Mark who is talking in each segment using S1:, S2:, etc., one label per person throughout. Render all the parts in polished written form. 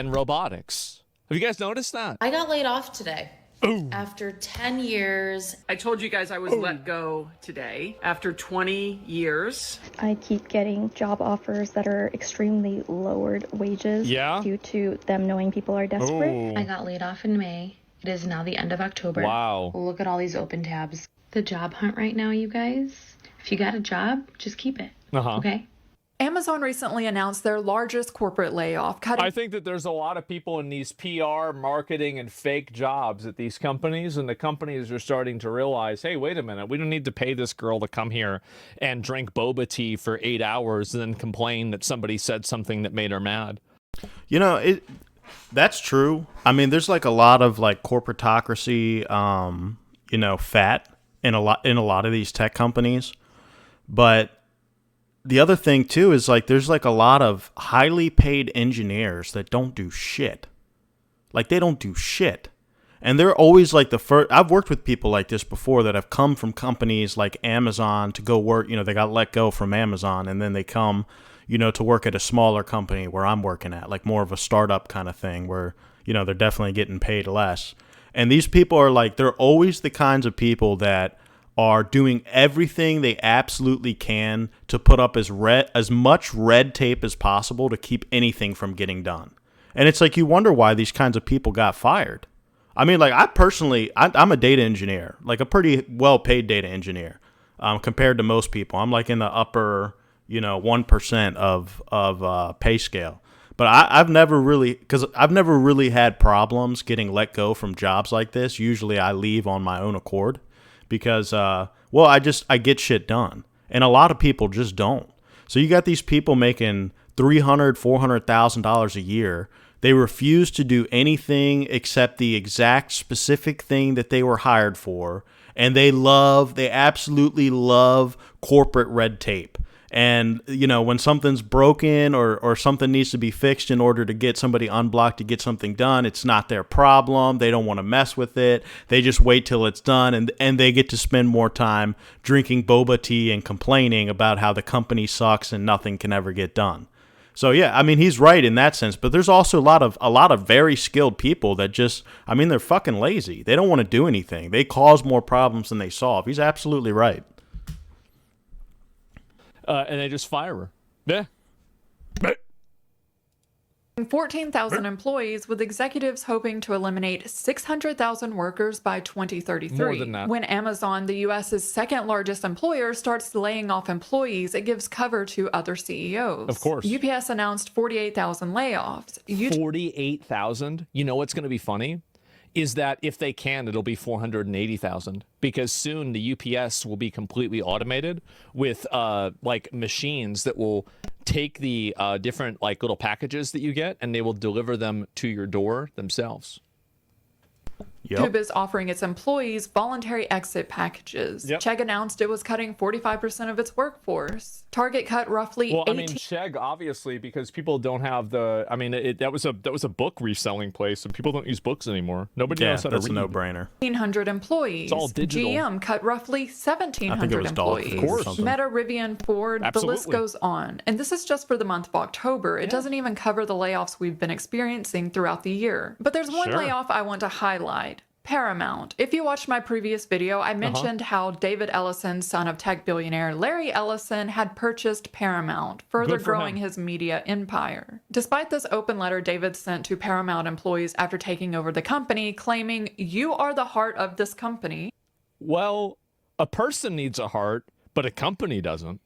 S1: and robotics. Have you guys noticed that?
S2: I got laid off today. Ooh. After 10 years.
S3: I told you guys I was let go today after 20 years.
S4: I keep getting job offers that are extremely lowered wages due to them knowing people are desperate.
S1: Ooh.
S2: I got laid off in May. It is now the end of October.
S1: Wow.
S2: Look at all these open tabs. The job hunt right now, you guys. If you got a job, just keep it. Okay?
S5: Amazon recently announced their largest corporate layoff, cutting.
S1: I think that there's a lot of people in these PR, marketing, and fake jobs at these companies, and the companies are starting to realize, hey, wait a minute, we don't need to pay this girl to come here and drink boba tea for 8 hours and then complain that somebody said something that made her mad.
S6: You know, that's true. I mean, there's like a lot of like corporatocracy, fat in a lot of these tech companies, but the other thing, too, is like there's like a lot of highly paid engineers that don't do shit. Like, they don't do shit. And they're always like the first. I've worked with people like this before that have come from companies like Amazon to go work. You know, they got let go from Amazon and then they come, to work at a smaller company where I'm working at, like more of a startup kind of thing where, they're definitely getting paid less. And these people are like, they're always the kinds of people that are doing everything they absolutely can to put up as much red tape as possible to keep anything from getting done. And it's like you wonder why these kinds of people got fired. I mean, like I'm a data engineer, like a pretty well-paid data engineer compared to most people. I'm like in the upper, 1% of pay scale. But I've never really had problems getting let go from jobs like this. Usually I leave on my own accord. Because, I get shit done. And a lot of people just don't. So you got these people making $300,000, $400,000 a year. They refuse to do anything except the exact specific thing that they were hired for. And they absolutely love corporate red tape. And, when something's broken or something needs to be fixed in order to get somebody unblocked to get something done, it's not their problem. They don't want to mess with it. They just wait till it's done, and they get to spend more time drinking boba tea and complaining about how the company sucks and nothing can ever get done. So, yeah, I mean, he's right in that sense. But there's also a lot of very skilled people that they're fucking lazy. They don't want to do anything. They cause more problems than they solve. He's absolutely right.
S1: And they just fire her. Yeah.
S5: 14,000 employees, with executives hoping to eliminate 600,000 workers by 2033.
S1: More than that.
S5: When Amazon, the U.S.'s second largest employer, starts laying off employees, it gives cover to other CEOs.
S1: Of course.
S5: UPS announced 48,000 layoffs.
S1: 48,000? You know what's going to be funny? Is that if they can, it'll be 480,000, because soon the UPS will be completely automated with machines that will take the different little packages that you get and they will deliver them to your door themselves.
S5: Tube is offering its employees voluntary exit packages. Chegg announced it was cutting 45% of its workforce. Target cut roughly.
S1: Well, I mean, Chegg obviously, because people don't have the. I mean, that was a book reselling place, and people don't use books anymore. Nobody knows how to read.
S6: That's a no-brainer.
S5: 1,500 employees.
S1: It's all digital.
S5: GM cut roughly 1,700 employees.
S6: Of course.
S5: Meta, Rivian, Ford.
S1: Absolutely.
S5: The list goes on. And this is just for the month of October. It doesn't even cover the layoffs we've been experiencing throughout the year. But there's one layoff I want to highlight. Paramount. If you watched my previous video, I mentioned how David Ellison, son of tech billionaire Larry Ellison, had purchased Paramount, further growing his media empire. Despite this open letter David sent to Paramount employees after taking over the company, claiming, "You are the heart of this company."
S1: Well, a person needs a heart, but a company doesn't.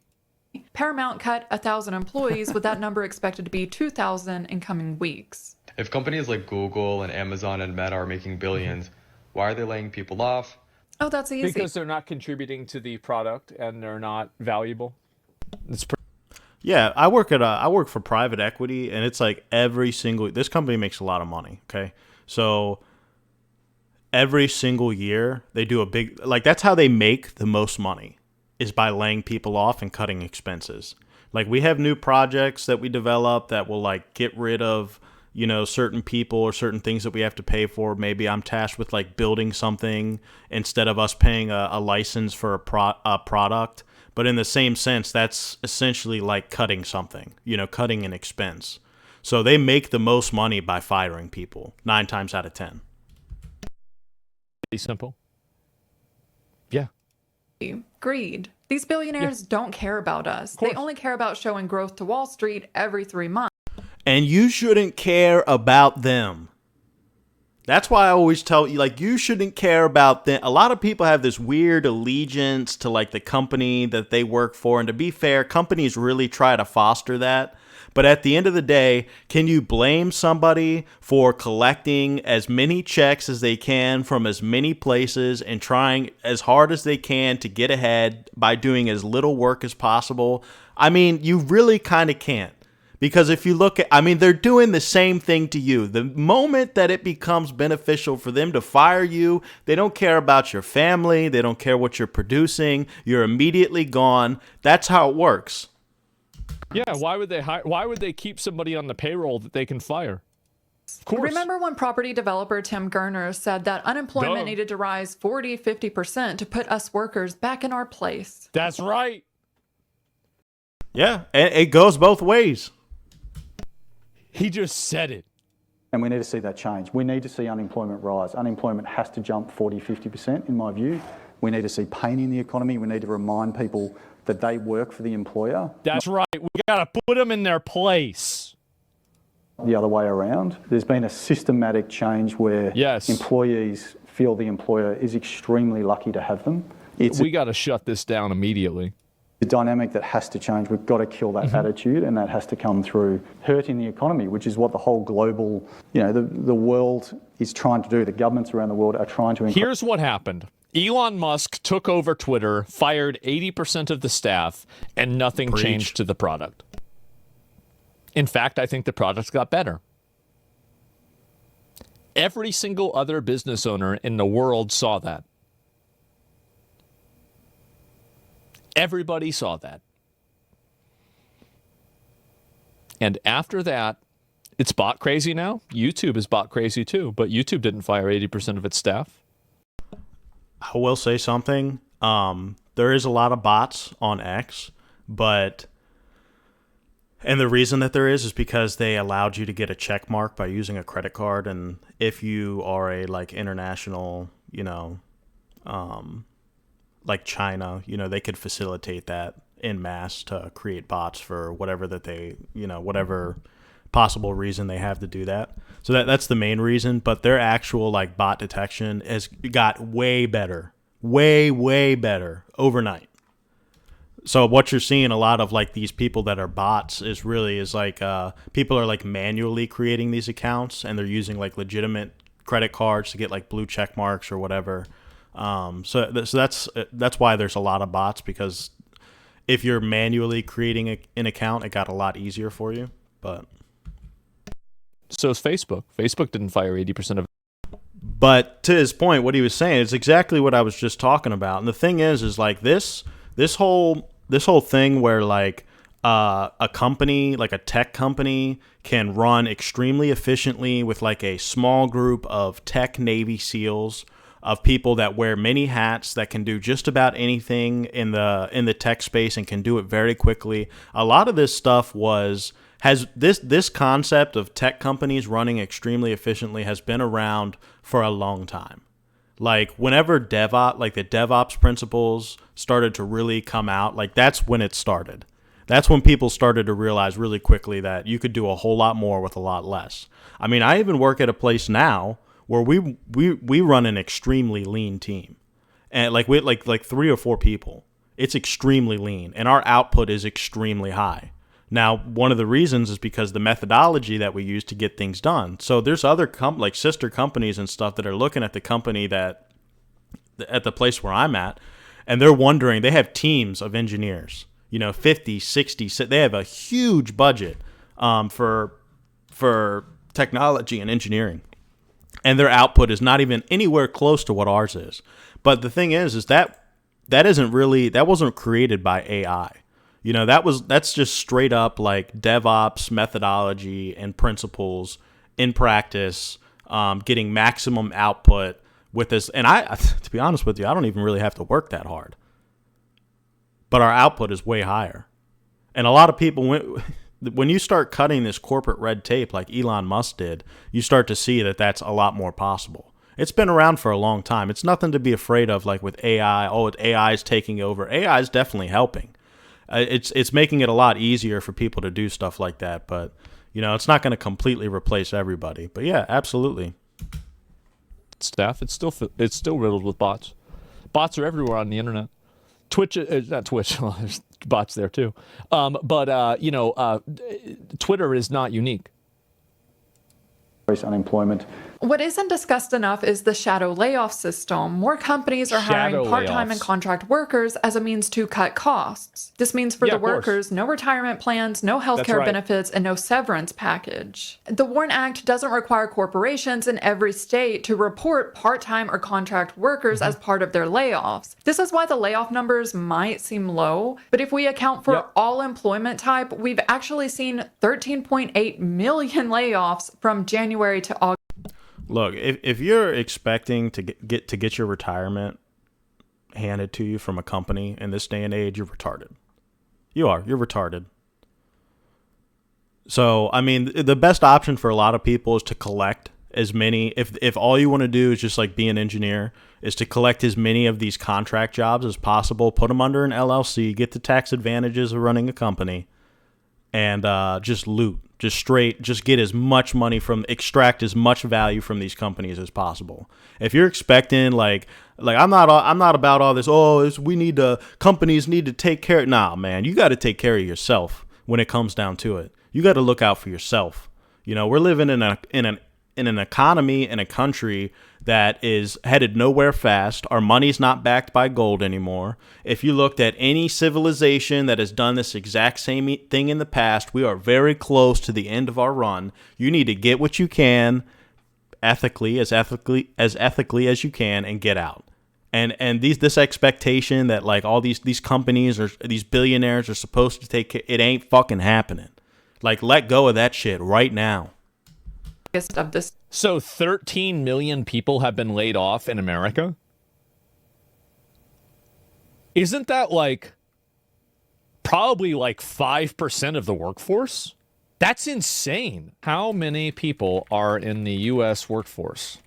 S5: Paramount cut 1,000 employees, with that number expected to be 2,000 in coming weeks.
S7: If companies like Google and Amazon and Meta are making billions, why are they laying people off?
S5: Oh, that's easy.
S1: Because they're not contributing to the product and they're not valuable.
S6: Yeah, I work for private equity, and it's like this company makes a lot of money. Okay, so every single year they do a big, that's how they make the most money, is by laying people off and cutting expenses. Like, we have new projects that we develop that will get rid of certain people or certain things that we have to pay for. Maybe I'm tasked with building something instead of us paying a license for a product. But in the same sense, that's essentially like cutting something, cutting an expense. So they make the most money by firing people 9 times out of 10.
S1: Pretty simple. Yeah.
S5: Greed. These billionaires don't care about us. They only care about showing growth to Wall Street every 3 months.
S6: And you shouldn't care about them. That's why I always tell you, like, you shouldn't care about them. A lot of people have this weird allegiance to, like, the company that they work for. And to be fair, companies really try to foster that. But at the end of the day, can you blame somebody for collecting as many checks as they can from as many places and trying as hard as they can to get ahead by doing as little work as possible? I mean, you really kind of can't. Because if you look at, I mean, they're doing the same thing to you. The moment that it becomes beneficial for them to fire you, they don't care about your family. They don't care what you're producing. You're immediately gone. That's how it works.
S1: Yeah, why would they hire? Why would they keep somebody on the payroll that they can fire? Of course.
S5: Remember when property developer Tim Gurner said that unemployment needed to rise 40-50% to put us workers back in our place?
S1: That's right.
S6: Yeah, and it goes both ways.
S1: He just said it.
S8: And we need to see that change. We need to see unemployment rise. Unemployment has to jump 40-50% in my view. We need to see pain in the economy. We need to remind people that they work for the employer.
S1: That's right. We got to put them in their place.
S8: The other way around. There's been a systematic change where employees feel the employer is extremely lucky to have them.
S1: We got to shut this down immediately.
S8: The dynamic that has to change. We've got to kill that attitude, and that has to come through hurting the economy, which is what the whole global, the world is trying to do. The governments around the world are trying to...
S1: Here's what happened. Elon Musk took over Twitter, fired 80% of the staff, and nothing changed to the product. In fact, I think the product got better. Every single other business owner in the world saw that. Everybody saw that. And after that, it's bot crazy now. YouTube is bot crazy too, but YouTube didn't fire 80% of its staff.
S6: I will say something. There is a lot of bots on X, and the reason that there is because they allowed you to get a check mark by using a credit card. And if you are a international, like China, they could facilitate that en masse to create bots for whatever that they, whatever possible reason they have to do that. So that's the main reason. But their actual bot detection has got way better, way better overnight. So what you're seeing a lot of these people that are bots is people are manually creating these accounts, and they're using legitimate credit cards to get blue check marks or whatever. So that's why there's a lot of bots, because if you're manually creating an account, it got a lot easier for you. But
S1: so is Facebook. Facebook didn't fire 80% of it.
S6: But to his point, what he was saying is exactly what I was just talking about. And the thing is this whole thing where a company, like a tech company, can run extremely efficiently with a small group of tech Navy SEALs, of people that wear many hats, that can do just about anything in the tech space and can do it very quickly. A lot of this stuff has this concept of tech companies running extremely efficiently has been around for a long time. Whenever the DevOps principles started to really come out, that's when it started. That's when people started to realize really quickly that you could do a whole lot more with a lot less. I mean, I even work at a place now where we run an extremely lean team, and we 3 or 4 people. It's extremely lean, and our output is extremely high. Now, one of the reasons is because the methodology that we use to get things done. So there's other sister companies and stuff that are looking at the company at the place where I'm at, and they're wondering, they have teams of engineers, 50, 60, they have a huge budget for technology and engineering. And their output is not even anywhere close to what ours is. But the thing is that wasn't created by AI. That's just straight up DevOps methodology and principles in practice, getting maximum output with this. And to be honest with you, I don't even really have to work that hard. But our output is way higher. And a lot of people when you start cutting this corporate red tape like Elon Musk did, you start to see that that's a lot more possible. It's been around for a long time. It's nothing to be afraid of, like with AI. Oh, AI is taking over. AI is definitely helping. It's making it a lot easier for people to do stuff like that. But, you know, it's not going to completely replace everybody. But yeah, absolutely.
S1: Staff, it's still riddled with bots. Bots are everywhere on the internet. Twitch, not Twitch, well, there's bots there too. But Twitter is not unique.
S8: Unemployment.
S5: What isn't discussed enough is the shadow layoff system. More companies are hiring part-time and contract workers as a means to cut costs. This means for the workers, no retirement plans, no healthcare benefits, and no severance package. The WARN Act doesn't require corporations in every state to report part-time or contract workers as part of their layoffs. This is why the layoff numbers might seem low, but if we account for all employment type, we've actually seen 13.8 million layoffs from January to August.
S6: Look, if you're expecting to get your retirement handed to you from a company in this day and age, you're retarded. You're retarded. So, I mean, the best option for a lot of people is to collect as many, if all you want to do is just like be an engineer, is to collect as many of these contract jobs as possible, put them under an LLC, get the tax advantages of running a company, and just loot. Just get as much money extract as much value from these companies as possible. If you're expecting like I'm not about all this. Oh, companies need to take care. Nah, man, you got to take care of yourself when it comes down to it. You got to look out for yourself. You know, we're living in an economy in a country that is headed nowhere fast. Our money's not backed by gold anymore. If you looked at any civilization that has done this exact same thing in the past, we are very close to the end of our run. You need to get what you can ethically as ethically as you can and get out. And this expectation that like all these companies or these billionaires are supposed to take care, it ain't fucking happening. Like, let go of that shit right now.
S5: Of this.
S1: So 13 million people have been laid off in America? Isn't that like probably like 5% of the workforce? That's insane. How many people are in the U.S. workforce?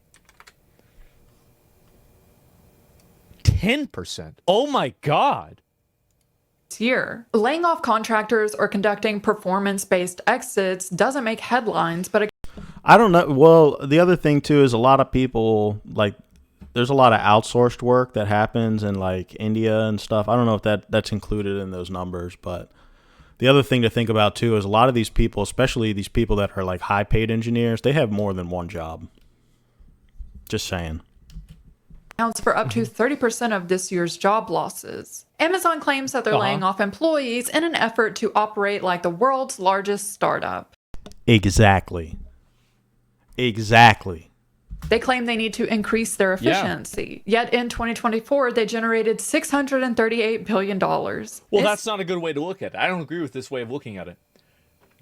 S1: 10%. Oh my God.
S5: Year. Laying off contractors or conducting performance-based exits doesn't make headlines, but
S6: I don't know. Well, the other thing too is a lot of people, like, there's a lot of outsourced work that happens in like India and stuff. I don't know if that's included in those numbers, but the other thing to think about too is a lot of these people, especially these people that are like high paid engineers, they have more than one job. Just saying.
S5: Accounts for up to 30% of this year's job losses. Amazon claims that they're laying off employees in an effort to operate like the world's largest startup.
S6: Exactly.
S5: They claim they need to increase their efficiency. Yet in 2024, they generated $638 billion.
S1: Well, that's not a good way to look at it. I don't agree with this way of looking at it.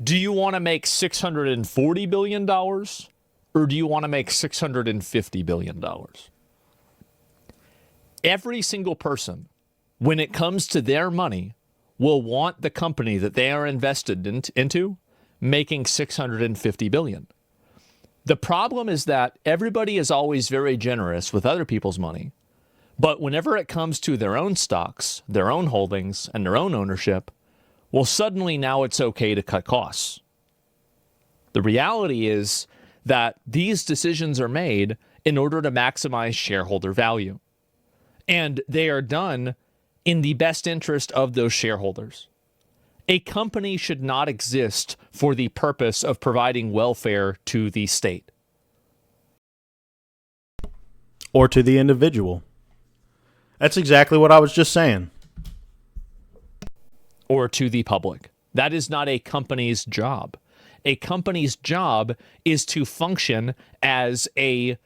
S1: Do you want to make $640 billion or do you want to make $650 billion? Every single person, when it comes to their money, will want the company that they are invested into making $650 billion. The problem is that everybody is always very generous with other people's money. But whenever it comes to their own stocks, their own holdings, and their own ownership, well, suddenly now it's okay to cut costs. The reality is that these decisions are made in order to maximize shareholder value. And they are done in the best interest of those shareholders. A company should not exist for the purpose of providing welfare to the state.
S6: Or to the individual. That's exactly what I was just saying.
S1: Or to the public. That is not a company's job. A company's job is to function as a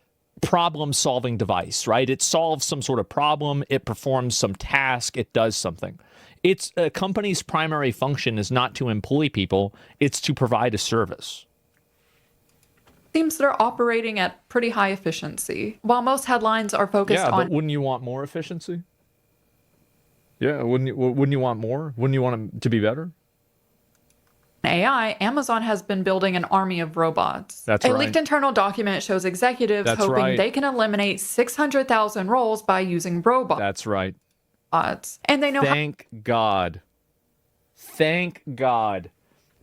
S1: problem-solving device, right? It solves some sort of problem, it performs some task, it does something. It's a company's primary function is not to employ people, it's to provide a service.
S5: Seems they're operating at pretty high efficiency. While most headlines are focused on...
S1: but wouldn't you want more efficiency? Yeah, wouldn't you want more? Wouldn't you want them to be better?
S5: AI, Amazon has been building an army of robots.
S1: That's
S5: a
S1: right.
S5: leaked internal document shows executives
S1: That's
S5: hoping
S1: right.
S5: they can eliminate 600,000 roles by using robots.
S1: That's right.
S5: And they know
S1: Thank God. Thank God.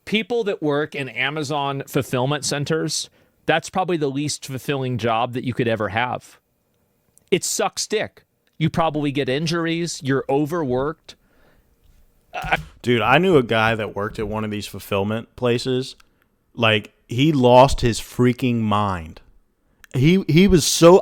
S1: People that work in Amazon fulfillment centers, that's probably the least fulfilling job that you could ever have. It sucks dick. You probably get injuries. You're overworked.
S6: Dude, I knew a guy that worked at one of these fulfillment places. Like, he lost his freaking mind. He was so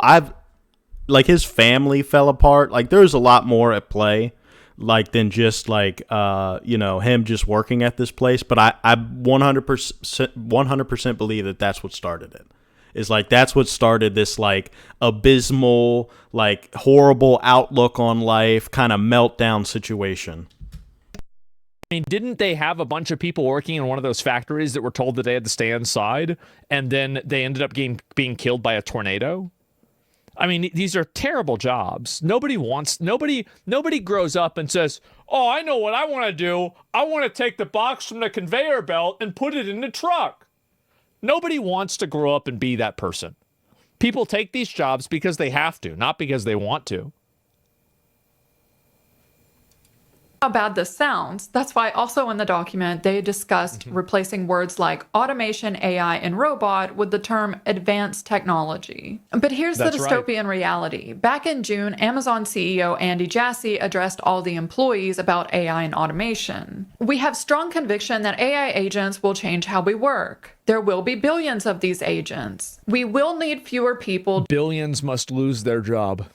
S6: his family fell apart. Like, there's a lot more at play, like, than just like him just working at this place. But I 100% believe that that's what started it. Is like that's what started this like abysmal, like horrible outlook on life, kind of meltdown situation.
S1: I mean, didn't they have a bunch of people working in one of those factories that were told that they had to stay inside, and then they ended up being killed by a tornado? I mean, these are terrible jobs. Nobody grows up and says, "Oh, I know what I want to do. I want to take the box from the conveyor belt and put it in the truck." Nobody wants to grow up and be that person. People take these jobs because they have to, not because they want to.
S5: how bad this sounds. That's why also in the document, they discussed replacing words like automation, AI, and robot with the term advanced technology. But here's the dystopian reality. Back in June, Amazon CEO Andy Jassy addressed all the employees about AI and automation. We have strong conviction that AI agents will change how we work. There will be billions of these agents. We will need fewer people.
S1: Billions must lose their job.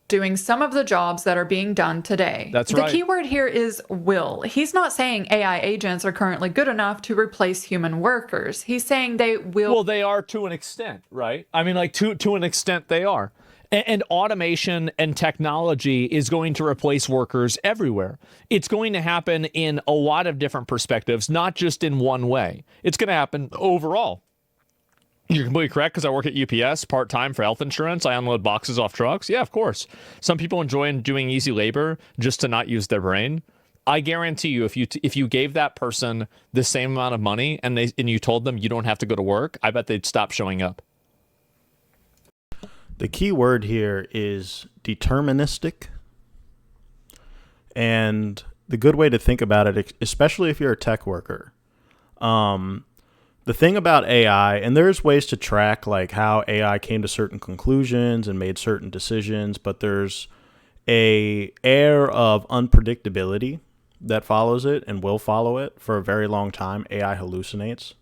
S5: Doing some of the jobs that are being done today.
S1: That's right.
S5: The key word here is will. He's not saying AI agents are currently good enough to replace human workers. He's saying they will.
S1: Well, they are to an extent, right? I mean, like to an extent they are. And automation and technology is going to replace workers everywhere. It's going to happen in a lot of different perspectives, not just in one way. It's going to happen overall. You're completely correct, because I work at UPS part-time for health insurance. I unload boxes off trucks. Yeah, of course. Some people enjoy doing easy labor just to not use their brain. I guarantee you, if you gave that person the same amount of money and you told them you don't have to go to work, I bet they'd stop showing up.
S6: The key word here is deterministic. And the good way to think about it, especially if you're a tech worker, the thing about AI, and there's ways to track like how AI came to certain conclusions and made certain decisions, but there's a air of unpredictability that follows it and will follow it for a very long time. AI hallucinates.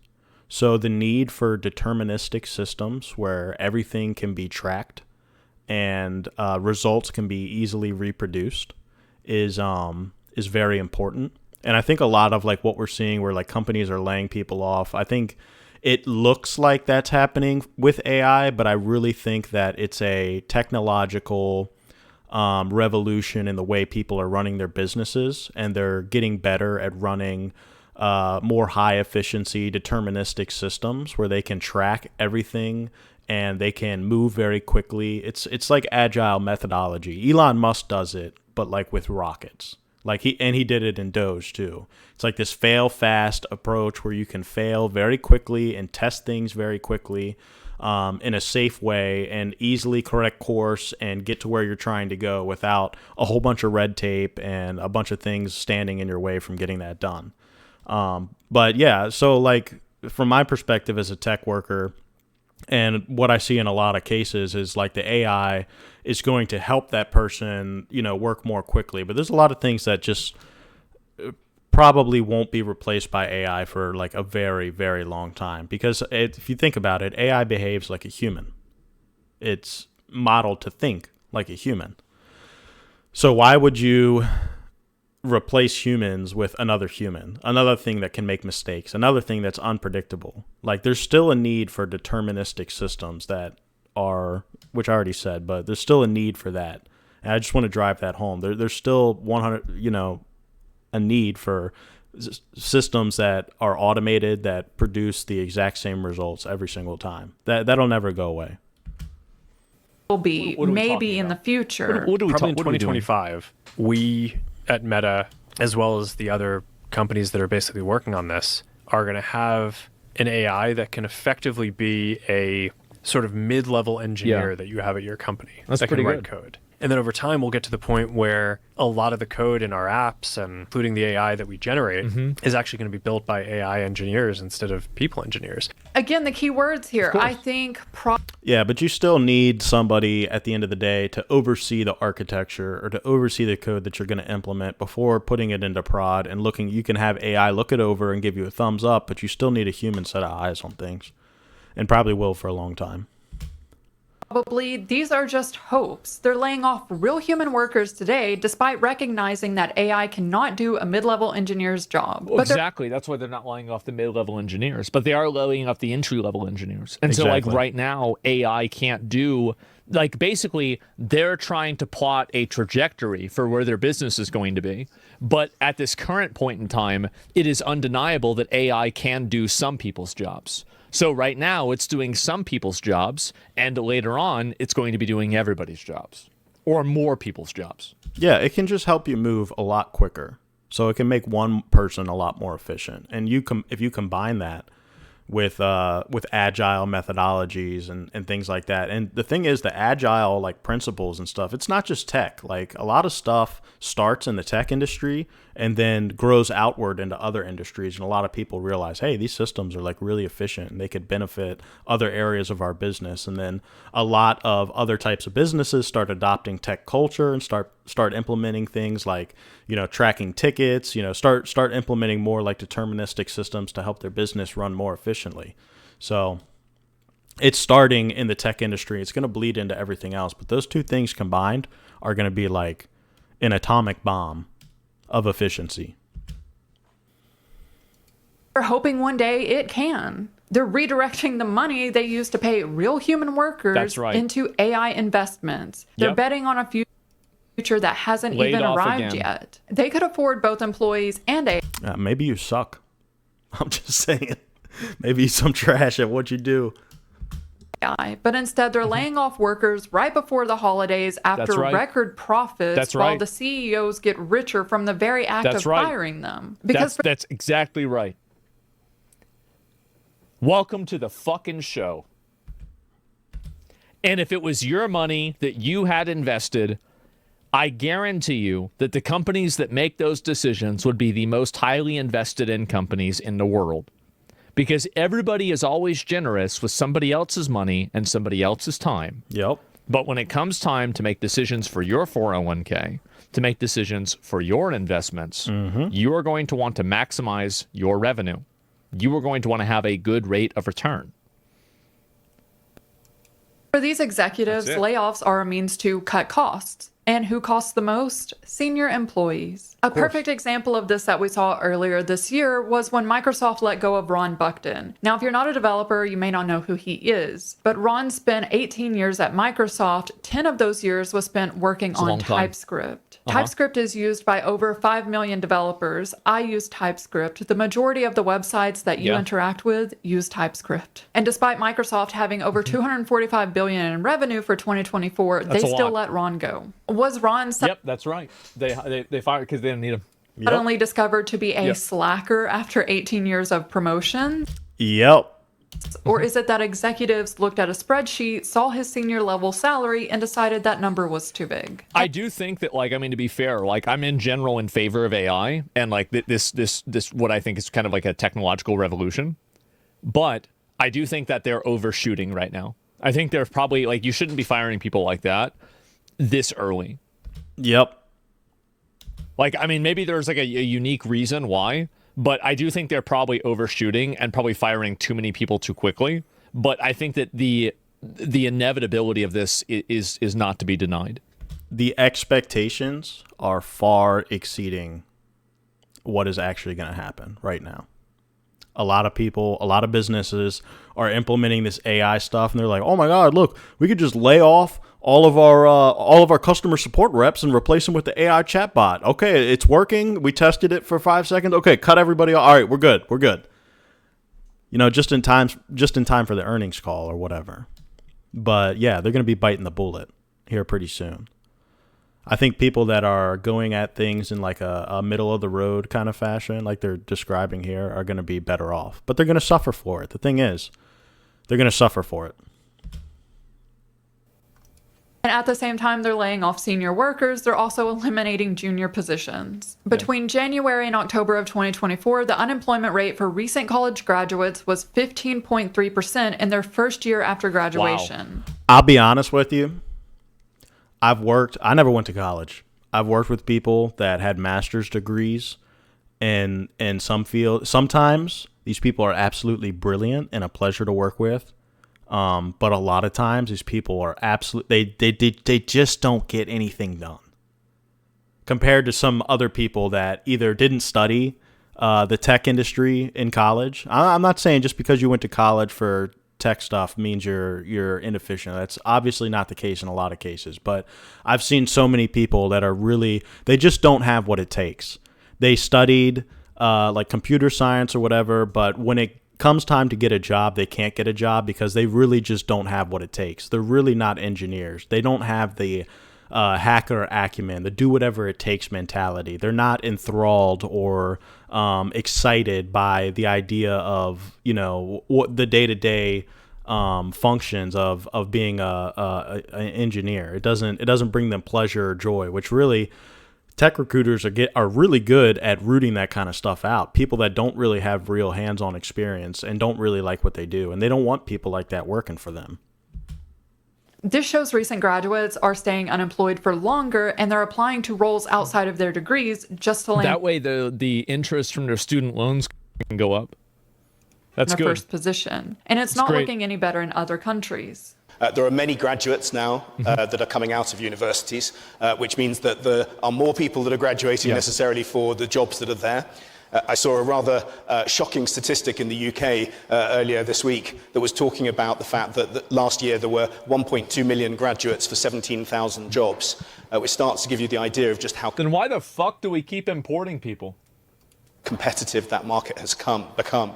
S6: So the need for deterministic systems where everything can be tracked and results can be easily reproduced is very important. And I think a lot of like what we're seeing where like companies are laying people off, I think it looks like that's happening with AI, but I really think that it's a technological revolution in the way people are running their businesses, and they're getting better at running more high efficiency deterministic systems where they can track everything and they can move very quickly. It's like agile methodology. Elon Musk does it, but like with rockets. Like he did it in Doge too. It's like this fail fast approach where you can fail very quickly and test things very quickly in a safe way and easily correct course and get to where you're trying to go without a whole bunch of red tape and a bunch of things standing in your way from getting that done. But yeah, so like from my perspective as a tech worker, and what I see in a lot of cases is like the AI is going to help that person, work more quickly. But there's a lot of things that just probably won't be replaced by AI for like a very, very long time. Because if you think about it, AI behaves like a human. It's modeled to think like a human. So why would you replace humans with another human, another thing that can make mistakes, another thing that's unpredictable? Like there's still a need for deterministic systems that are, which I already said, but there's still a need for that. And I just want to drive that home. There's still 100, a need for systems that are automated that produce the exact same results every single time. That'll never go away.
S5: Will be maybe in the future.
S9: Probably in 2025, we at Meta, as well as the other companies that are basically working on this, are going to have an AI that can effectively be a sort of mid-level engineer that you have at your company
S1: that
S9: can write
S1: good.
S9: code. And then over time, we'll get to the point where a lot of the code in our apps, and including the AI that we generate, is actually going to be built by AI engineers instead of people engineers.
S5: Again, the key words here, I think...
S6: Yeah, but you still need somebody at the end of the day to oversee the architecture or to oversee the code that you're going to implement before putting it into prod and looking. You can have AI look it over and give you a thumbs up, but you still need a human set of eyes on things, and probably will for a long time.
S5: Probably these are just hopes. They're laying off real human workers today, despite recognizing that AI cannot do a mid-level engineer's job.
S1: Well, exactly. That's why they're not laying off the mid-level engineers, but they are laying off the entry-level engineers. And so, like, right now, AI can't do... Like, basically, they're trying to plot a trajectory for where their business is going to be. But at this current point in time, it is undeniable that AI can do some people's jobs. So right now, it's doing some people's jobs, and later on, it's going to be doing everybody's jobs, or more people's jobs.
S6: Yeah, it can just help you move a lot quicker. So it can make one person a lot more efficient. And if you combine that with agile methodologies and things like that. And the thing is, the agile like principles and stuff, it's not just tech. Like a lot of stuff starts in the tech industry and then grows outward into other industries. And a lot of people realize, hey, these systems are like really efficient and they could benefit other areas of our business. And then a lot of other types of businesses start adopting tech culture and start implementing things like, tracking tickets, start implementing more like deterministic systems to help their business run more efficiently. So it's starting in the tech industry. It's going to bleed into everything else. But those two things combined are going to be like an atomic bomb of efficiency.
S5: They're hoping one day it can. They're redirecting the money they used to pay real human workers into AI investments. They're betting on a future that hasn't even arrived yet. They could afford both employees and AI.
S6: Maybe you suck. I'm just saying. Maybe some trash at what you do.
S5: But instead, they're laying off workers right before the holidays after record profits while the CEOs get richer from the very act of firing them.
S1: Because that's exactly right. Welcome to the fucking show. And if it was your money that you had invested, I guarantee you that the companies that make those decisions would be the most highly invested in companies in the world. Because everybody is always generous with somebody else's money and somebody else's time.
S6: Yep.
S1: But when it comes time to make decisions for your 401k, to make decisions for your investments, you are going to want to maximize your revenue. You are going to want to have a good rate of return.
S5: For these executives, layoffs are a means to cut costs. And who costs the most? Senior employees. A perfect example of this that we saw earlier this year was when Microsoft let go of Ron Buckton. Now, if you're not a developer, you may not know who he is, but Ron spent 18 years at Microsoft. 10 of those years was spent working on TypeScript. TypeScript is used by over 5 million developers. I use TypeScript. The majority of the websites that you interact with use TypeScript. And despite Microsoft having over $245 billion in revenue for 2024, they still let Ron go. Was Ron...
S1: Yep, that's right. They fired because they didn't need him.
S5: Suddenly discovered to be a slacker after 18 years of promotion?
S6: Yep.
S5: Or is it that executives looked at a spreadsheet, saw his senior level salary, and decided that number was too big?
S1: I do think that, to be fair, I'm in general in favor of AI and this what I think is kind of like a technological revolution. But I do think that they're overshooting right now. I think they're probably you shouldn't be firing people like that this early.
S6: Yep.
S1: Maybe there's a unique reason why, but I do think they're probably overshooting and probably firing too many people too quickly. But I think that the inevitability of this is not to be denied.
S6: The expectations are far exceeding what is actually going to happen right now. A lot of people, a lot of businesses are implementing this AI stuff, and they're like, "Oh my God, look, we could just lay off all of our customer support reps and replace them with the AI chatbot. Okay, it's working. We tested it for 5 seconds. Okay, cut everybody off. All right, we're good. We're good." Just in time for the earnings call or whatever. But yeah, they're going to be biting the bullet here pretty soon. I think people that are going at things in like a middle of the road kind of fashion, like they're describing here, are going to be better off. But they're going to suffer for it. The thing is, they're going to suffer for it.
S5: And at the same time they're laying off senior workers, they're also eliminating junior positions. Between January and October of 2024, the unemployment rate for recent college graduates was 15.3% in their first year after graduation.
S6: Wow. I'll be honest with you. I never went to college. I've worked with people that had master's degrees in some field. Sometimes these people are absolutely brilliant and a pleasure to work with. But a lot of times these people are they just don't get anything done compared to some other people that either didn't study the tech industry in college. I'm not saying just because you went to college for tech stuff means you're inefficient. That's obviously not the case in a lot of cases, but I've seen so many people that are they just don't have what it takes. They studied like computer science or whatever, but when it comes time to get a job, they can't get a job because they really just don't have what it takes. They're really not engineers. They don't have the hacker acumen, the do whatever it takes mentality. They're not enthralled or excited by the idea of, what the day-to-day functions of being an engineer. It doesn't bring them pleasure or joy, which really tech recruiters are really good at rooting that kind of stuff out. People that don't really have real hands-on experience and don't really like what they do, and they don't want people like that working for them.
S5: This shows recent graduates are staying unemployed for longer, and they're applying to roles outside of their degrees just to land
S1: that way the interest from their student loans can go up. That's
S5: in their
S1: good.
S5: first position. And it's not
S1: great.
S5: looking any better in other countries.
S10: There are many graduates now that are coming out of universities, which means that there are more people that are graduating necessarily for the jobs that are there. I saw a rather shocking statistic in the UK earlier this week that was talking about the fact that last year there were 1.2 million graduates for 17,000 jobs, which starts to give you the idea of just how...
S1: Then why the fuck do we keep importing people?
S10: ...competitive that market has become.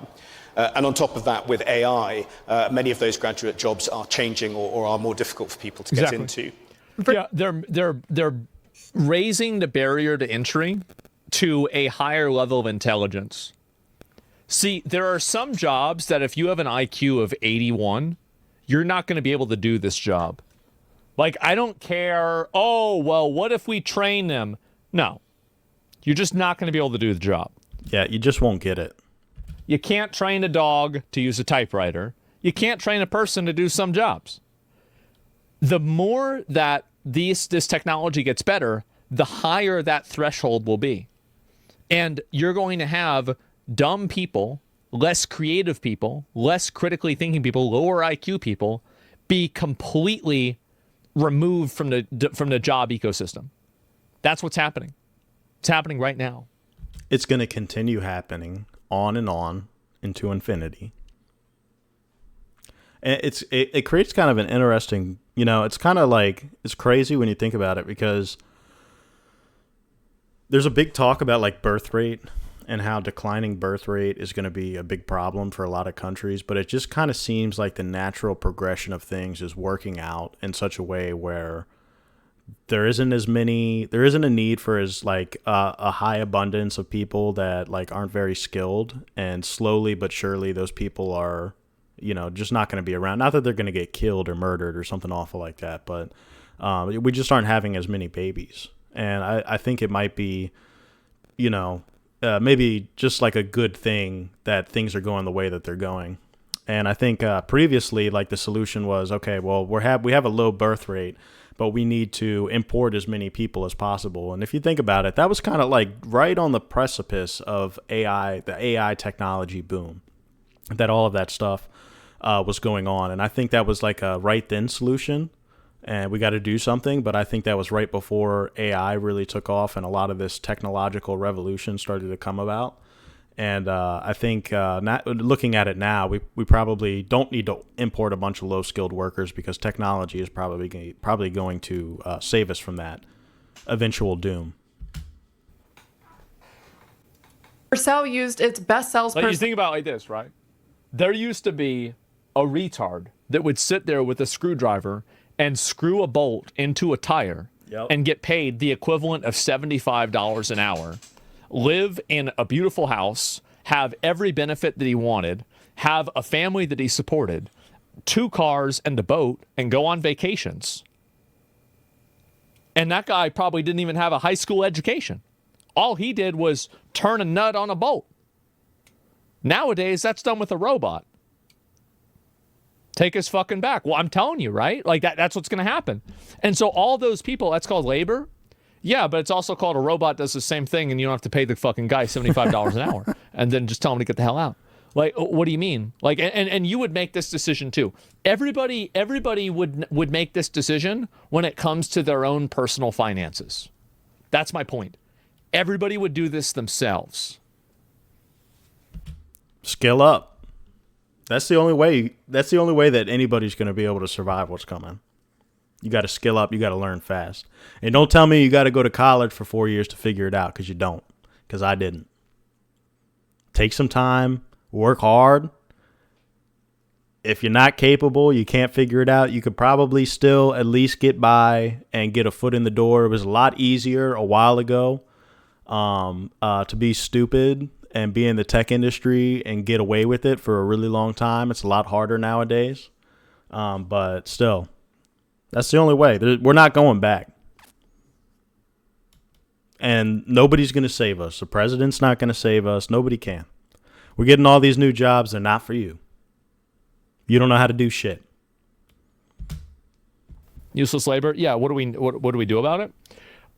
S10: And on top of that, with AI, many of those graduate jobs are changing or are more difficult for people to get into.
S1: Yeah, they're raising the barrier to entry to a higher level of intelligence. See, there are some jobs that if you have an IQ of 81, you're not going to be able to do this job. Like, I don't care, oh, well, what if we train them? No, you're just not going to be able to do the job.
S6: Yeah, you just won't get it.
S1: You can't train a dog to use a typewriter. You can't train a person to do some jobs. The more that this technology gets better, the higher that threshold will be. And you're going to have dumb people, less creative people, less critically thinking people, lower IQ people be completely removed from the job ecosystem. That's what's happening. It's happening right now.
S6: It's going to continue happening on and on into infinity. And it creates kind of an interesting, it's kind of like, it's crazy when you think about it, because there's a big talk about like birth rate and how declining birth rate is going to be a big problem for a lot of countries, but it just kind of seems like the natural progression of things is working out in such a way where there isn't a need for as like a high abundance of people that like aren't very skilled, and slowly but surely those people are, just not going to be around. Not that they're going to get killed or murdered or something awful like that, but we just aren't having as many babies. And I think it might be, maybe just like a good thing that things are going the way that they're going. And I think previously, like the solution was, okay, well, we have a low birth rate, but we need to import as many people as possible. And if you think about it, that was kind of like right on the precipice of AI, the AI technology boom, that all of that stuff was going on. And I think that was like a right then solution, and we got to do something. But I think that was right before AI really took off and a lot of this technological revolution started to come about. And I think looking at it now, we probably don't need to import a bunch of low-skilled workers, because technology is probably going to save us from that eventual doom.
S5: Vercel used its best salesperson.
S1: You think about it like this, right? There used to be a retard that would sit there with a screwdriver and screw a bolt into a tire and get paid the equivalent of $75 an hour, live in a beautiful house, have every benefit that he wanted, have a family that he supported, 2 cars and a boat, and go on vacations. And that guy probably didn't even have a high school education. All he did was turn a nut on a bolt. Nowadays, that's done with a robot. Take his fucking back. Well, I'm telling you, right? Like that's what's going to happen. And so all those people, that's called labor. Yeah, but it's also called a robot does the same thing, and you don't have to pay the fucking guy $75 an hour and then just tell him to get the hell out. Like, what do you mean? Like, and you would make this decision too. Everybody would make this decision when it comes to their own personal finances. That's my point. Everybody would do this themselves.
S6: Skill up. That's the only way. That's the only way that anybody's going to be able to survive what's coming. You got to skill up. You got to learn fast. And don't tell me you got to go to college for 4 years to figure it out, because you don't. Because I didn't. Take some time. Work hard. If you're not capable, you can't figure it out, you could probably still at least get by and get a foot in the door. It was a lot easier a while ago to be stupid and be in the tech industry and get away with it for a really long time. It's a lot harder nowadays. But still, that's the only way. We're not going back. And nobody's going to save us. The president's not going to save us. Nobody can. We're getting all these new jobs. They're not for you. You don't know how to do shit.
S1: Useless labor. Yeah. What do we do about it?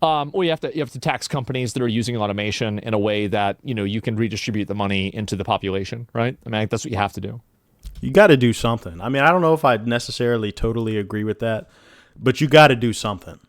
S1: Well, you have to tax companies that are using automation in a way that, you can redistribute the money into the population, right? I mean, that's what you have to do.
S6: You got to do something. I mean, I don't know if I'd necessarily totally agree with that, but you got to do something.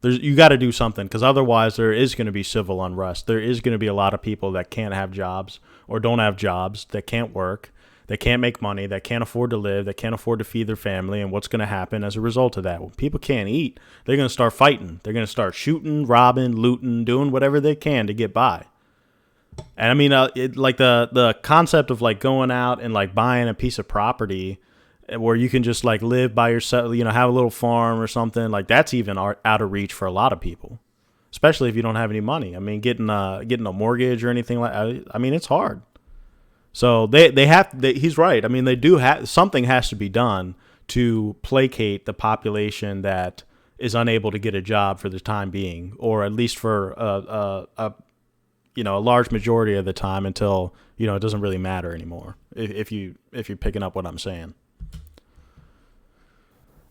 S6: You got to do something, because otherwise there is going to be civil unrest. There is going to be a lot of people that can't have jobs or don't have jobs, that can't work, that can't make money, that can't afford to live, that can't afford to feed their family. And what's going to happen as a result of that? When people can't eat, they're going to start fighting. They're going to start shooting, robbing, looting, doing whatever they can to get by. And I mean, like the concept of like going out and like buying a piece of property where you can just like live by yourself, have a little farm or something, like that's even out of reach for a lot of people, especially if you don't have any money. I mean, getting a mortgage or anything like that, I mean, it's hard. So he's right. I mean, they do have, something has to be done to placate the population that is unable to get a job for the time being, or at least for a large majority of the time until, it doesn't really matter anymore. If you're picking up what I'm saying.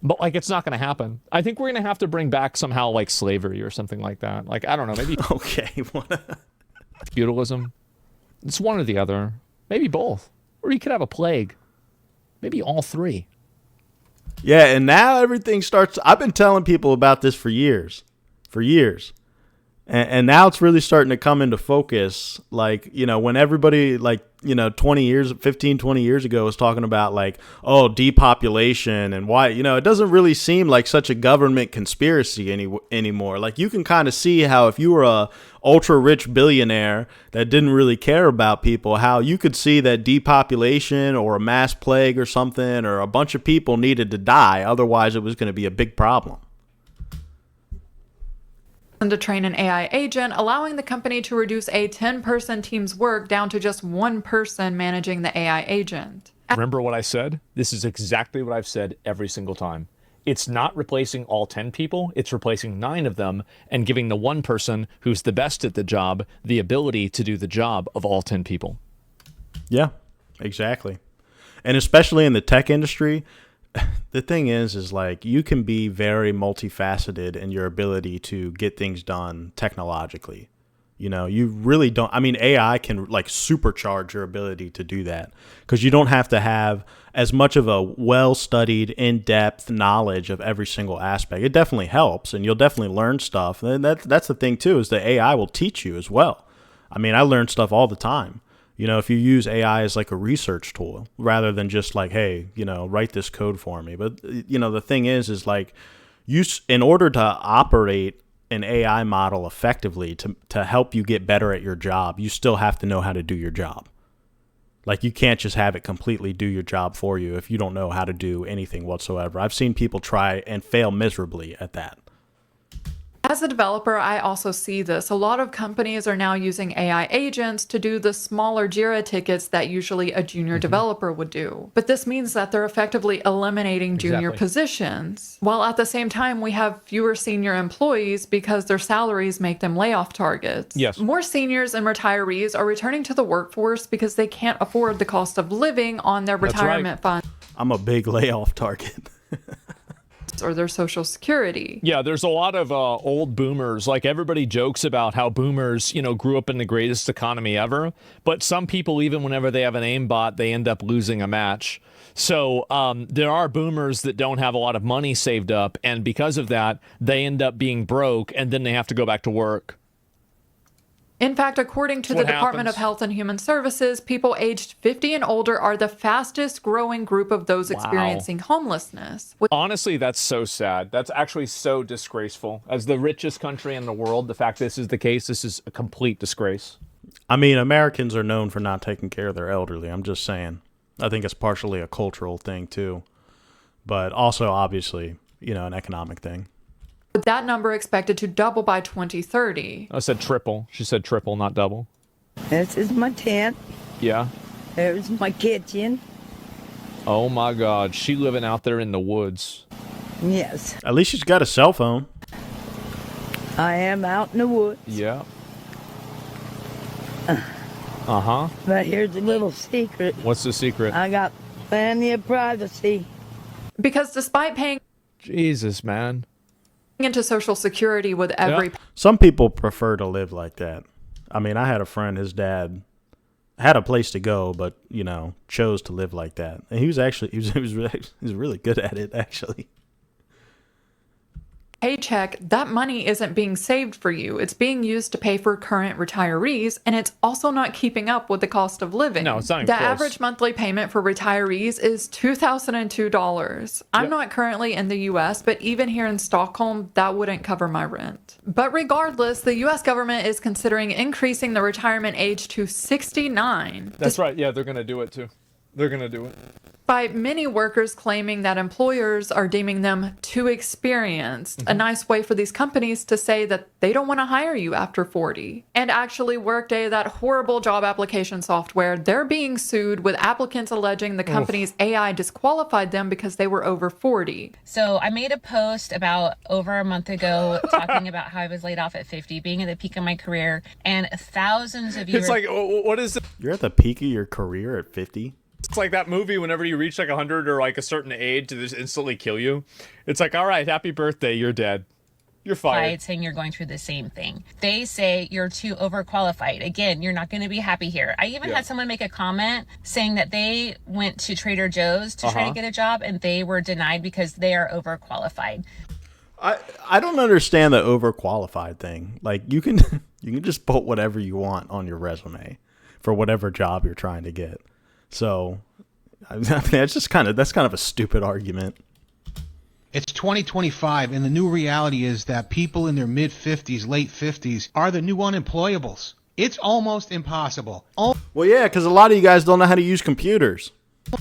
S1: But like, it's not going to happen. I think we're going to have to bring back somehow like slavery or something like that. Like, I don't know, maybe
S6: okay,
S1: feudalism. It's one or the other. Maybe both. Or you could have a plague. Maybe all three.
S6: Yeah, and now everything starts. I've been telling people about this for years. And now it's really starting to come into focus. Like, when everybody, like, 20 years ago was talking about like, oh, depopulation and why, it doesn't really seem like such a government conspiracy anymore. Like, you can kind of see how if you were a ultra rich billionaire that didn't really care about people, how you could see that depopulation or a mass plague or something, or a bunch of people needed to die. Otherwise, it was going to be a big problem.
S5: To train an AI agent, allowing the company to reduce a 10-person team's work down to just one person managing the AI agent.
S1: Remember what I said? This is exactly what I've said every single time. It's not replacing all 10 people. It's replacing 9 of them and giving the one person who's the best at the job the ability to do the job of all 10 people.
S6: Yeah, exactly. And especially in the tech industry, the thing is like, you can be very multifaceted in your ability to get things done technologically. You really don't. I mean, AI can like supercharge your ability to do that, because you don't have to have as much of a well-studied, in-depth knowledge of every single aspect. It definitely helps, and you'll definitely learn stuff. And that's the thing too, is that AI will teach you as well. I mean, I learn stuff all the time. If you use AI as like a research tool rather than just like, hey, write this code for me. But, the thing is like, in order to operate an AI model effectively to help you get better at your job, you still have to know how to do your job. Like, you can't just have it completely do your job for you if you don't know how to do anything whatsoever. I've seen people try and fail miserably at that.
S5: As a developer, I also see this. A lot of companies are now using AI agents to do the smaller Jira tickets that usually a junior developer would do. But this means that they're effectively eliminating junior positions, while at the same time we have fewer senior employees because their salaries make them layoff targets.
S1: Yes.
S5: More seniors and retirees are returning to the workforce because they can't afford the cost of living on their retirement fund.
S6: I'm a big layoff target.
S5: Or their social security.
S1: Yeah, there's a lot of old boomers. Like, everybody jokes about how boomers, grew up in the greatest economy ever. But some people, even whenever they have an aimbot, they end up losing a match. So there are boomers that don't have a lot of money saved up. And because of that, they end up being broke, and then they have to go back to work.
S5: In fact, according to the Department of Health and Human Services, people aged 50 and older are the fastest growing group of those experiencing homelessness.
S1: Honestly, that's so sad. That's actually so disgraceful. As the richest country in the world, the fact this is the case, this is a complete disgrace.
S6: I mean, Americans are known for not taking care of their elderly. I'm just saying. I think it's partially a cultural thing, too. But also, obviously, an economic thing.
S5: With that number expected to double by 2030.
S1: I said triple. She said triple, not double.
S11: This is my tent.
S1: Yeah.
S11: There's my kitchen.
S1: Oh my God. She living out there in the woods.
S11: Yes.
S6: At least she's got a cell phone.
S11: I am out in the woods.
S1: Yeah. Uh-huh.
S11: But here's a little secret.
S1: What's the secret?
S11: I got plenty of privacy.
S5: Because despite paying...
S1: Jesus, man.
S5: ...into Social Security with every...
S6: Some people prefer to live like that. I mean, I had a friend, his dad had a place to go, but, chose to live like that. And he was really good at it, actually.
S5: Paycheck, that money isn't being saved for you. It's being used to pay for current retirees, and it's also not keeping up with the cost of living.
S1: No, it's not even
S5: The
S1: close.
S5: average monthly payment for retirees is $2,002. I'm not currently in the U.S., but even here in Stockholm, that wouldn't cover my rent. But regardless, the U.S. government is considering increasing the retirement age to 69.
S1: That's right. Yeah, they're going to do it, too. They're going to do it.
S5: By many workers claiming that employers are deeming them too experienced, a nice way for these companies to say that they don't want to hire you after 40. And actually, Workday, that horrible job application software, they're being sued with applicants alleging the company's AI disqualified them because they were over 40.
S12: So I made a post about over a month ago talking about how I was laid off at 50, being at the peak of my career, and thousands of you...
S1: It's like, what is it?
S6: You're at the peak of your career at 50?
S1: It's like that movie whenever you reach like 100 or like a certain age, they just instantly kill you. It's like, all right, happy birthday, you're dead. You're fired.
S12: Saying you're going through the same thing. They say you're too overqualified. Again, you're not going to be happy here. I even had someone make a comment saying that they went to Trader Joe's to try to get a job and they were denied because they are overqualified.
S6: I don't understand the overqualified thing. Like, you can just put whatever you want on your resume for whatever job you're trying to get. So, I mean, that's kind of a stupid argument.
S13: It's 2025, and the new reality is that people in their mid-50s, late 50s are the new unemployables. It's almost impossible.
S6: Well, yeah, because a lot of you guys don't know how to use computers.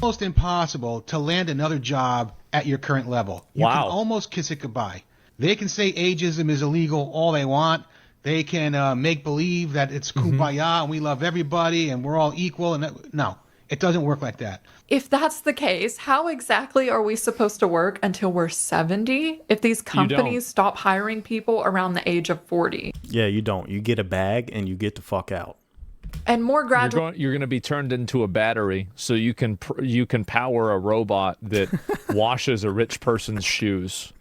S13: Almost impossible to land another job at your current level. You can almost kiss it goodbye. They can say ageism is illegal all they want. They can make believe that it's kumbaya and we love everybody and we're all equal. No. It doesn't work like that.
S5: If that's the case, how exactly are we supposed to work until we're 70 if these companies stop hiring people around the age of 40?
S6: Yeah, you don't. You get a bag and you get the fuck out.
S5: And more gradual.
S1: You're going to be turned into a battery so you can power a robot that washes a rich person's shoes.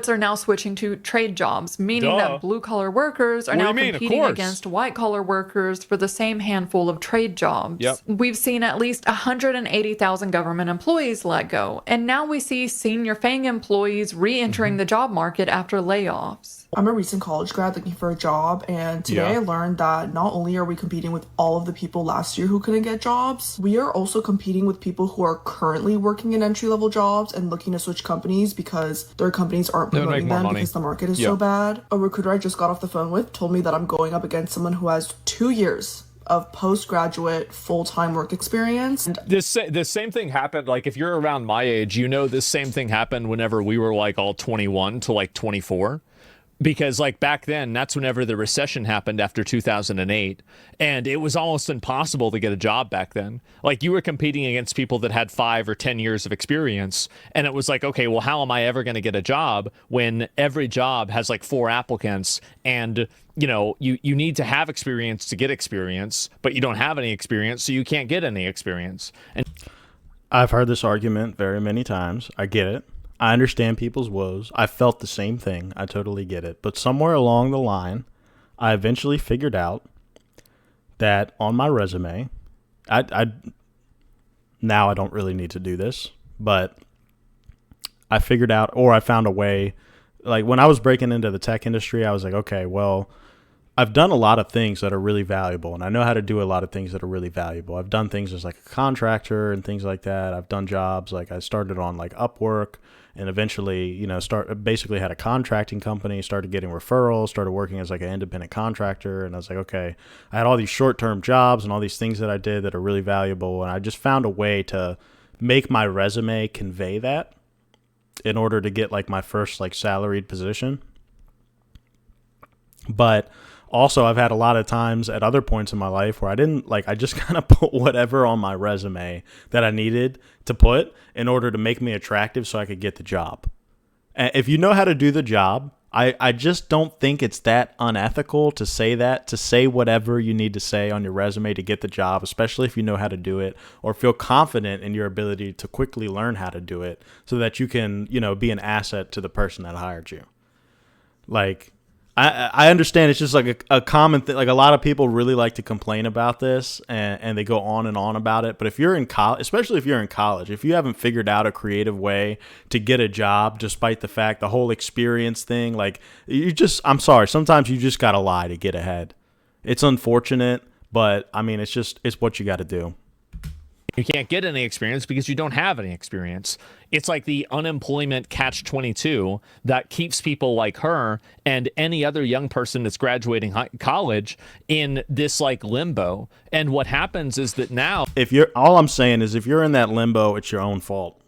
S5: Are now switching to trade jobs, meaning that blue-collar workers are now competing against white-collar workers for the same handful of trade jobs.
S1: Yep.
S5: We've seen at least 180,000 government employees let go, and now we see senior FANG employees re-entering the job market after layoffs.
S14: I'm a recent college grad looking for a job, and today I learned that not only are we competing with all of the people last year who couldn't get jobs, we are also competing with people who are currently working in entry-level jobs and looking to switch companies because their companies aren't promoting them because the market is so bad. A recruiter I just got off the phone with told me that I'm going up against someone who has 2 years of postgraduate full-time work experience. And
S1: this same thing happened, like if you're around my age, you know this same thing happened whenever we were like all 21 to like 24. Because like back then, that's whenever the recession happened after 2008. And it was almost impossible to get a job back then. Like you were competing against people that had 5 or 10 years of experience. And it was like, okay, well, how am I ever going to get a job when every job has like 4 applicants and you know, you need to have experience to get experience, but you don't have any experience, so you can't get any experience. And
S6: I've heard this argument very many times. I get it. I understand people's woes. I felt the same thing. I totally get it. But somewhere along the line, I eventually figured out that on my resume, now I don't really need to do this, but I figured out, or I found a way, like when I was breaking into the tech industry, I was like, okay, well, I've done a lot of things that are really valuable, and I know how to do a lot of things that are really valuable. I've done things as like a contractor and things like that. I've done jobs like I started on like Upwork, and eventually, you know, basically had a contracting company, started getting referrals, started working as like an independent contractor, and I was like, okay, I had all these short-term jobs and all these things that I did that are really valuable, and I just found a way to make my resume convey that in order to get like my first like salaried position. But also, I've had a lot of times at other points in my life where I just kind of put whatever on my resume that I needed to put in order to make me attractive so I could get the job. And if you know how to do the job, I just don't think it's that unethical to say whatever you need to say on your resume to get the job, especially if you know how to do it or feel confident in your ability to quickly learn how to do it so that you can, you know, be an asset to the person that hired you. Like, I understand it's just like a common thing. Like a lot of people really like to complain about this and they go on and on about it. But if you're in college, especially if you're in college, if you haven't figured out a creative way to get a job, despite the fact the whole experience thing, like I'm sorry, sometimes you just got to lie to get ahead. It's unfortunate, but I mean, it's what you got to do.
S1: You can't get any experience because you don't have any experience. It's like the unemployment catch-22 that keeps people like her and any other young person that's graduating college in this like limbo. And what happens is that now,
S6: all I'm saying is if you're in that limbo, it's your own fault.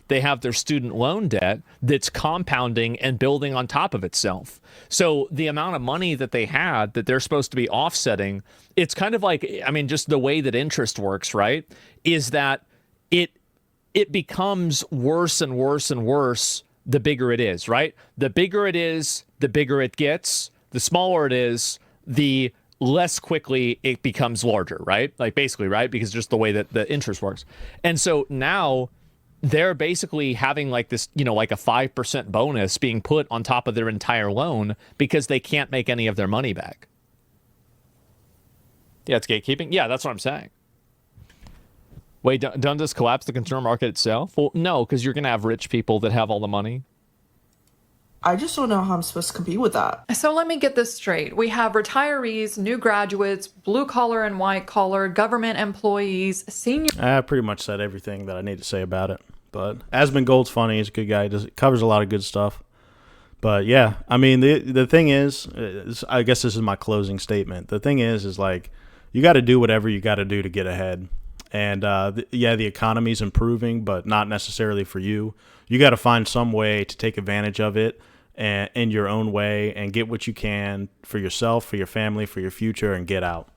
S1: They have their student loan debt that's compounding and building on top of itself. So the amount of money that they had that they're supposed to be offsetting, it's kind of like, I mean, just the way that interest works, right? Is that it becomes worse and worse and worse the bigger it is, right? The bigger it is, the bigger it gets. The smaller it is, the less quickly it becomes larger, right? Like basically, right? Because just the way that the interest works. And so now they're basically having like this, you know, like a 5% bonus being put on top of their entire loan because they can't make any of their money back. Yeah, it's gatekeeping. Yeah, that's what I'm saying. Wait, doesn't this collapse the consumer market itself? Well, no, because you're going to have rich people that have all the money.
S14: I just don't know how I'm supposed to compete with that.
S5: So let me get this straight. We have retirees, new graduates, blue collar and white collar, government employees, senior...
S6: I pretty much said everything that I need to say about it. But Asmongold's funny. He's a good guy. He covers a lot of good stuff. But yeah, I mean, the thing is, I guess this is my closing statement. The thing is like, you got to do whatever you got to do to get ahead. And the economy's improving, but not necessarily for you. You got to find some way to take advantage of it and in your own way and get what you can for yourself, for your family, for your future, and get out.